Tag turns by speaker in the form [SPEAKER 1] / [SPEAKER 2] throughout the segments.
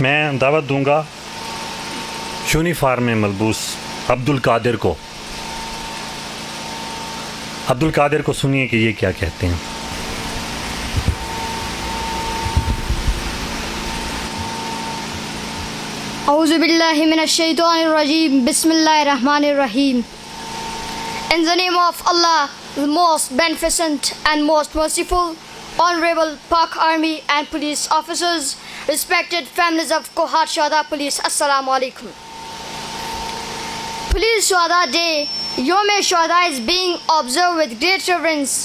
[SPEAKER 1] میں دعوت دوں گا یونیفارم میں ملبوس عبد القادر کو. عبد القادر کو سنیے کہ یہ کیا کہتے ہیں.
[SPEAKER 2] اعوذ باللہ من الشیطان الرجیم. بسم اللہ الرحمن الرحیم. In the name of Allah, the most beneficent and most merciful, honorable Pak Army and police officers, respected families of Kohat Shuhada Police, Assalamu alaikum. Police Shuhada Day, Yom Shuhada is being observed with great reverence.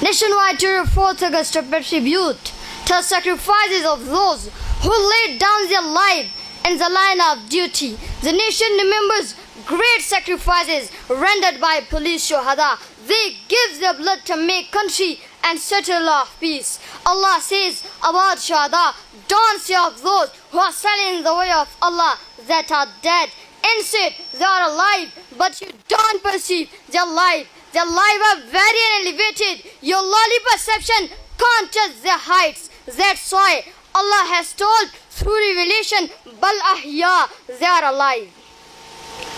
[SPEAKER 2] Nationwide to 4th August to pay tribute to the sacrifices of those who laid down their life in the line of duty. The nation remembers great sacrifices rendered by police Shuhada. They give their blood to make country and settle of peace. Allah says about Shuhada, don't say of those who are selling in the way of Allah that are dead. Instead, they are alive, but you don't perceive their life. Their lives are very elevated. Your lowly perception can't touch their heights. That's why Allah has told through revelation, Bal Ahya, they are alive.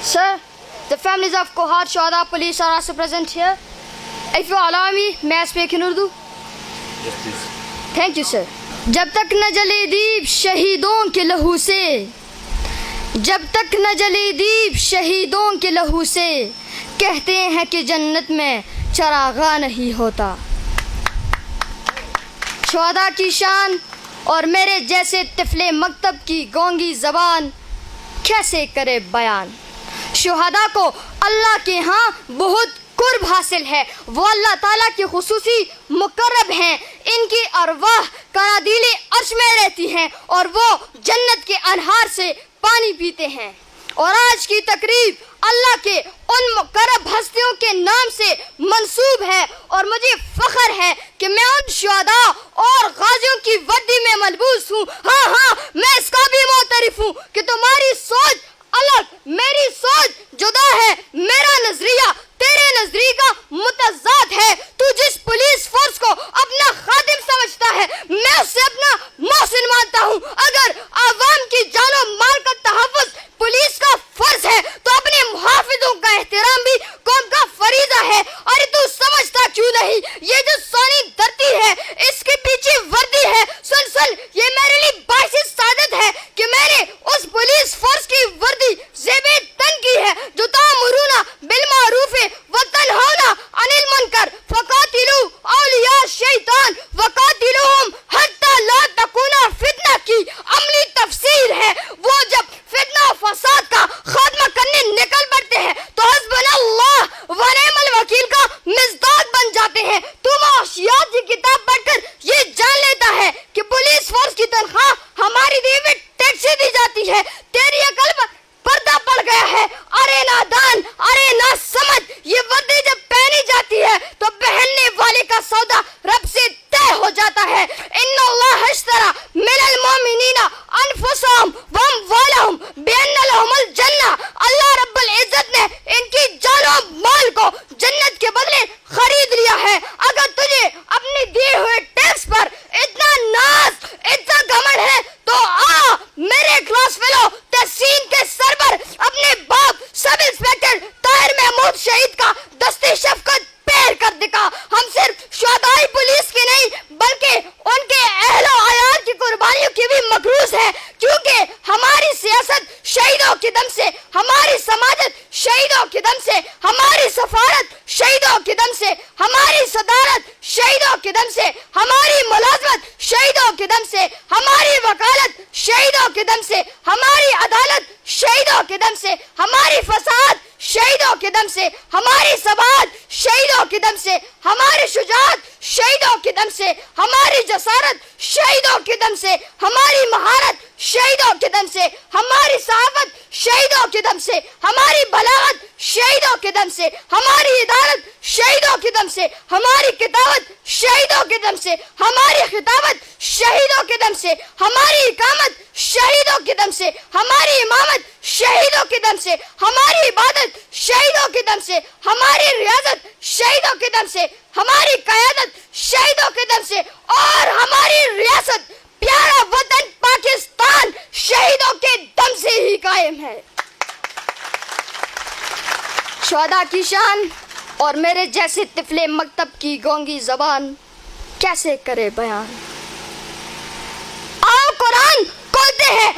[SPEAKER 2] Sir, the families of Kohat Shuhada Police are also present here. If you allow me, may I speak in Urdu?
[SPEAKER 1] Yes, please.
[SPEAKER 2] Thank you, sir. جب تک نہ جلے دیپ شہیدوں کے لہو سے، جب تک نہ جلے دیپ شہیدوں کے لہو سے، کہتے ہیں کہ جنت میں چراغاں نہیں ہوتا. شہداء کی شان اور میرے جیسے طفل مکتب کی گونگی زبان کیسے کرے بیان. شہداء کو اللہ کے ہاں بہت قرب حاصل ہے. وہ اللہ تعالیٰ کے خصوصی مقرب ہیں. ان کی ارواح قنادیل عرش میں رہتی ہیں اور وہ جنت کے انہار سے پانی پیتے ہیں. اور آج کی تقریب اللہ کے ان مقرب ہستیوں کے نام سے منسوب ہے اور مجھے فخر ہے کہ میں ان شہداء اور غازیوں کی وردی میں ملبوس ہوں. ہاں میں اس کا بھی معترف ہوں کہ تمہاری سوچ الگ، میری سوچ جدا ہے. میرا نظریہ تیرے نظریے کا متضاد ہے. تو جس پولیس فورس کو اپنا خادم سمجھتا ہے، میں اس سے اپنا محسن مانتا ہوں. اگر عوام کی جان و مال کا تحفظ پولیس کا فرض ہے تو اپنے محافظوں کا احترام بھی قوم کا فریضہ ہے. ارے تو سمجھتا کیوں نہیں؟ یہ جو سونی دھرتی ہے اس کے پیچھے وردی ہے. سن یہ میرے لیے باعث سعادت ہے کہ میں نے اس پولیس فورس کی وردی زیب تن کی ہے جو تأمرون بالمعروف وتنہون عن المنکر فقاتلوا اولیاء الشیطان وقاتلوہم حتی لا تکون فتنہ کی عملی تفسیر ہے. وہ جب فتنہ و فساد کا خاتمہ کرنے نکل پڑتے ہیں تو حسبنا اللہ و نعم الوکیل کا مصداق بن جاتے ہیں. تو معاشیات کی کتاب پڑھ کر یہ جان لیتا ہے کہ پولیس فورس کی تنخواہ ہماری دی ہوئی ٹیکس سے دی جاتی ہے. تیری عقل پر پردہ پڑ گیا ہے. ارے نادان، ارے نہ سمجھ، یہ وردی جب پہنی جاتی ہے تو پہننے والے کا سودا رب سے طے ہو جاتا ہے. ان اللہ اشترى من المؤمنین انفسهم واموالهم بان لهم الجنہ. اللہ رب العزت نے ان کی جان و مال کو جنت کے بدلے خرید لیا ہے. اگر تجھے اپنے دیے ہوئے ٹیکس پر اتنا ناز، اتنا گھمنڈ ہے تو آ میرے کلاس فیلو تحسین کے سربر اپنے باپ سب انسپیکٹر طاہر محمود شہید کا دستے شفقت پیر کر دکھا. ہم صرف شہدائی پولیس کی نہیں بلکہ ان کے اہل و عیال کی قربانیوں کی بھی مغروض ہے. کیونکہ ہماری سیاست شہیدوں کے دم سے، ہماری سماجت شہیدوں کے دم سے، ہماری سفارت شہیدوں کے دم سے، ہماری صدارت شہیدوں کے دم سے، ہماری ملازمت شہیدوں کے دم سے، ہماری وکالت شہیدوں کے دم سے، ہماری عدالت شہیدوں کے دم سے، ہماری فساد شہیدوں کے دم سے، ہماری سماج شہیدوں کے دم سے، ہماری شجاعت شہیدوں کے دم سے، ہماری جسارت شہیدوں کے دم سے، ہماری مہارت شہیدوں کے دم سے، ہماری صحافت شہیدوں کے دم سے، ہماری بلاغت شہیدوں کے دم سے، ہماری عدالت شہیدوں کے دم سے، ہماری کتابت شہیدوں کے دم سے، ہماری خطابت شہیدوں کے دم سے، ہماری اقامت شہیدوں کے دم سے، ہماری امامت شہیدوں کے دم سے، ہماری عبادت شہیدوں کے دم سے، ہماری ریاضت شہیدوں کے دم سے، ہماری قیادت شہیدوں کے دم سے، اور ہماری ریاست پیارا وطن پاکستان شہید ہے. شہداء کی شان اور میرے جیسے طفل مکتب کی گونگی زبان کیسے کرے بیان. آؤ قرآن کھولتے ہیں,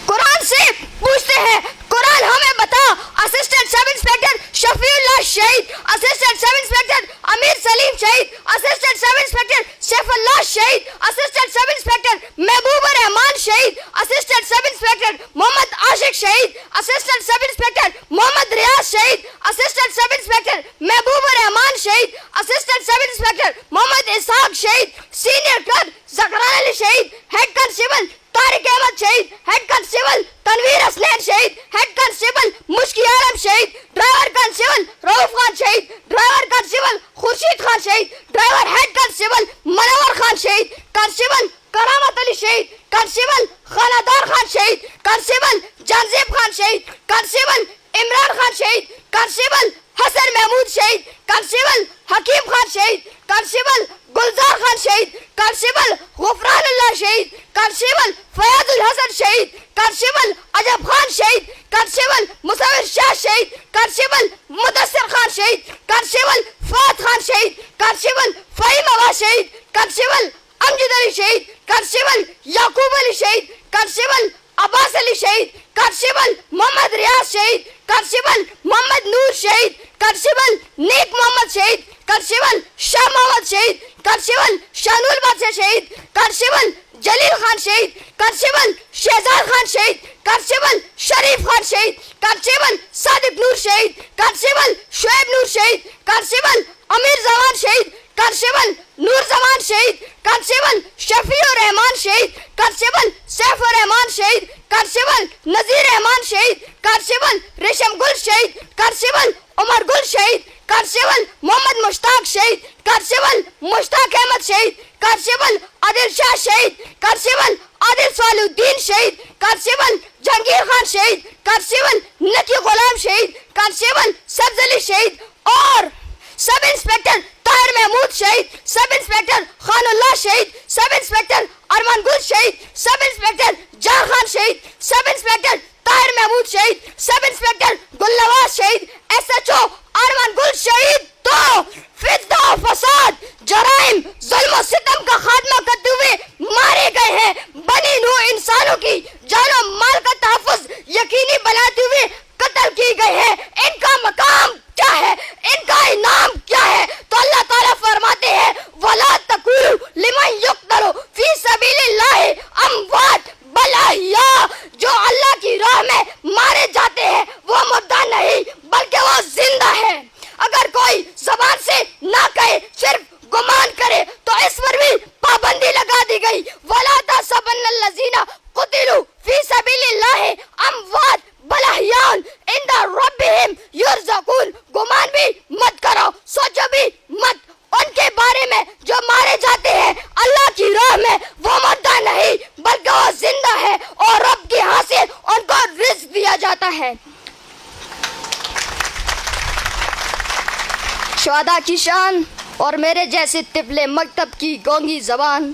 [SPEAKER 2] قرآن سے پوچھتے ہیں, قرآن ہمیں بتا. اسسٹنٹ سب انسپیکٹر شفیع اللہ شہید, اسسٹنٹ سب انسپیکٹر امیر سلیم شہید, اسسٹنٹ سب انسپیکٹر سیف اللہ شہید, اسسٹنٹ سب انسپیکٹر محبوب الرحمان شہید, اسسٹنٹ سب انسپیکٹر محمد عاشق شہید, اسسٹنٹ سب انسپیکٹر محمد ریاض شہید, اسسٹنٹ سب انسپیکٹر محبوب الرحمان شہید, اسسٹنٹ سب انسپیکٹر محمد اسحاق شہید, سینئر کلرک زکران علی شہید, ہیڈ کانسٹیبل طارق احمد شہید, ہیڈ کانسٹیبل تنویر حسنین شہید, ہیڈ کانسٹیبل مشکی عالم شہید, ڈرائیور کانسٹیبل رؤف خان شہید, ڈرائیور کانسٹیبل خورشید خان شہید, ڈرائیور ہیڈ کانسٹیبل منور خان شہید, کانسٹیبل کرامت علی شہید, کانسٹیبل خانادار خان شہید, کانسٹیبل جانزیب خان شہید, کانسٹیبل عمران خان شہید, کانسٹیبل حسن محمود شہید, کانسٹیبل حکیم خان شہید, کانسٹیبل گلزار خان شہید, کانسٹیبل غفران اللہ شہید, کانسٹیبل فیاض الحسن شہید, کانسٹیبل عجب خان شہید, کانسٹیبل مصور شاہ شہید, کانسٹیبل مدثر خان شہید, کانسٹیبل فات خان شہید, کانسٹیبل فہیم عباس شہید, کانسٹیبل امجد علی شہید, کانسٹیبل یعقوب علی شہید, کانسٹیبل عباس علی شہید, کانسٹیبل محمد ریاض شہید, کانسٹیبل محمد نور شہید, کانسٹیبل نیک محمد شہید, کانسٹیبل شاہ محمد شہید, کانسٹیبل شانول بادشاہ شہید, کانسٹیبل جلیل خان شہید, کانسٹیبل شہزاد خان شہید, کانسٹیبل شریف خان شہید, کانسٹیبل صادق نور شہید, کانسٹیبل شعیب نور شہید, کانسٹیبل امیر زمان شہید, کانسٹیبل نور زمان شہید, کانسٹیبل شفیع الرحمان شہید, کانسٹیبل سیف الرحمان شہید, کانسٹیبل نذیر رحمان شہید, کانسٹیبل ریشم گل شہید, کانسٹیبل عمر گل شہید, کانسٹیبل محمد مشتاق شہید, کانسٹیبل مشتاق احمد شہید, کانسٹیبل عادل شاہ شہید, کانسٹیبل عادل صالح الدین شہید, کانسٹیبل جہانگیر خان شہید, کانسٹیبل نکی غلام شہید, کانسٹیبل سبز علی شہید, اور سب انسپیکٹر طاہر محمود شہید, سب انسپیکٹر خان اللہ شہید, سب انسپیکٹر ارمان گل شہید, سب انسپیکٹر جان خان شہید, سب انسپیکٹر طاہر محمود شہید, سب انسپیکٹر گل نواز شہید, ایس ایچ او ارمان گل شہید. تو فتنہ و فساد, جرائم, ظلم و ستم کا خاتمہ کرتے ہوئے مارے گئے ہیں. بنی نوع انسانوں کی جان و مال کا تحفظ یقینی بناتے ہوئے قتل کی گئے ہیں. ان کا مقام کیا ہے, ان کا انعام کیا ہے؟ تو اللہ تعالیٰ فرماتے ہیں وَلَا تَقُولُوا لِمَنْ يُقْتَلُ فِي سَبِيلِ اللَّهِ أَمْوَاتٌ بَلْ أَحْيَاءٌ. جو اللہ کی راہ میں مارے جاتے ہیں وہ مردہ نہیں بلکہ وہ زندہ ہے. اگر کوئی زبان سے نہ کہے, صرف گمان کرے, تو اس پر بھی پابندی لگا دی گئی. وَلَا تَحْسَبَنَّ الَّذِينَ قُتِلُوا فِي سَبِيلِ اللَّهِ أَمْوَاتٌ بَلْ أَحْيَاءٌ عِنْدَ رَبِّهِمْ يُرْزَقُونَ. گمان بھی مت کرو, سوچو بھی مت ان کے بارے میں جو مارے جاتے ہیں اللہ کی راہ میں, وہ مردہ نہیں بلکہ وہ زندہ ہے, اور رب کے ہاں سے ان کو رزق دیا جاتا ہے. شہداء کی شان اور میرے جیسے طفل مکتب کی گونگی زبان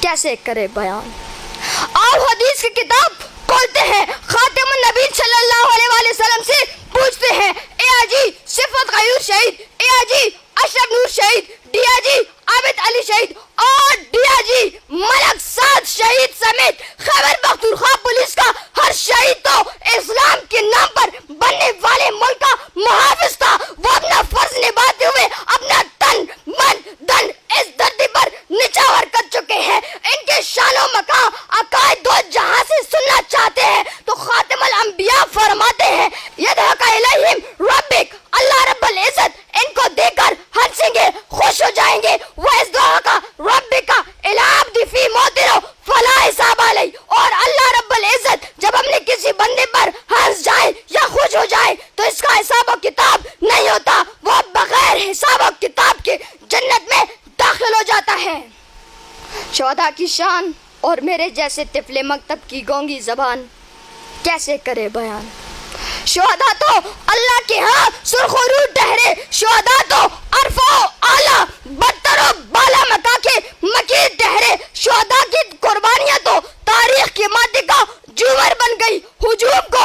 [SPEAKER 2] کیسے کرے بیان. آؤ حدیث کی کتاب کھولتے ہیں, خاتم النبی صلی اللہ علیہ وآلہ وسلم سے پوچھتے ہیں, اے حاجی صفت غیور شہید, اے حاجی اشرف نور شہید, ڈی آئی جی عابد علی شہید, اور ڈی آئی جی ملک سعد شہید سمیت خیبر پختونخوا پولیس کا ہر شہید تو اسلام کے نام پر بننے والے ملک کا محافظ تھا. وہ اپنا فرض نبھاتے ہوئے اپنا تن من دن اس دھرتی پر نچھاور کر چکے ہیں. ان کے شان و مقام عقائد دو جہاں سے سننا چاہتے ہیں تو خاتم الانبیاء فرماتے ہیں یدھک الیہم ربک, اللہ رب العزت ان کو دے کر ہنسیں گے, خوش ہو جائیں گے. وہ اس دعا کا ربک العبد فی موتنہ فلا حساب علیہ, اور اللہ رب العزت جب ہم نے کسی بندے پر ہنس جائے یا خوش ہو جائے تو اس کا حساب و کتاب نہیں ہوتا, وہ بغیر حساب و کتاب کے جنت میں داخل ہو جاتا ہے. شہداء کی شان اور میرے جیسے طفل مکتب کی گونگی زبان کیسے کرے بیان. شہداء تو اللہ کے ہاں سرخ و رو ٹہرے, شہداء تو عرفہ و اعلیٰ بدتر و بالا مکا کے مکیر ٹہرے, شہداء کی قربانیاں تو تاریخ کے مادے کا جوہر بن گئی. ہجوم کو